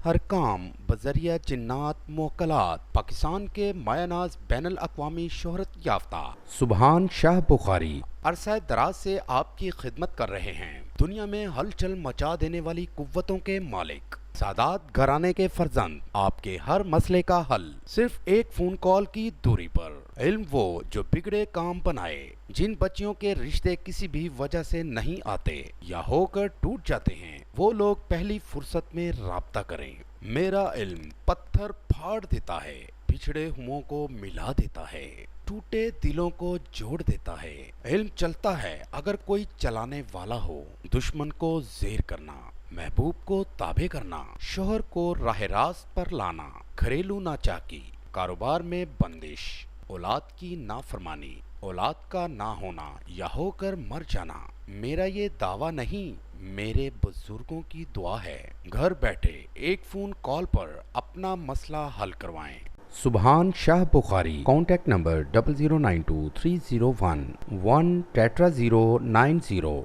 ہر کام بذریعہ جنات موکلات پاکستان کے مایہ ناز بین الاقوامی شہرت یافتہ سبحان شاہ بخاری عرصہ دراز سے آپ کی خدمت کر رہے ہیں۔ دنیا میں ہلچل مچا دینے والی قوتوں کے مالک، سادات گھرانے کے فرزند، آپ کے ہر مسئلے کا حل صرف ایک فون کال کی دوری پر۔ علم وہ جو بگڑے کام بنائے، جن بچیوں کے رشتے کسی بھی وجہ سے نہیں آتے یا ہو کر ٹوٹ جاتے ہیں، وہ لوگ پہلی فرصت میں رابطہ کریں۔ میرا علم پتھر پھاڑ دیتا ہے، بچھڑے ہموں کو ملا دیتا ہے، ٹوٹے دلوں کو جوڑ دیتا ہے۔ علم چلتا ہے اگر کوئی چلانے والا ہو، دشمن کو زیر کرنا، محبوب کو تابع کرنا، شوہر کو راہ راست پر لانا، گھریلو ناچاکی، کاروبار میں بندش، اولاد کی نافرمانی، اولاد کا نہ ہونا یا ہو کر مر جانا۔ میرا یہ دعویٰ نہیں، میرے بزرگوں کی دعا ہے۔ گھر بیٹھے ایک فون کال پر اپنا مسئلہ حل کروائیں۔ سبحان شاہ بخاری۔ کانٹیکٹ نمبر 00923011 1 ٹیٹرا 090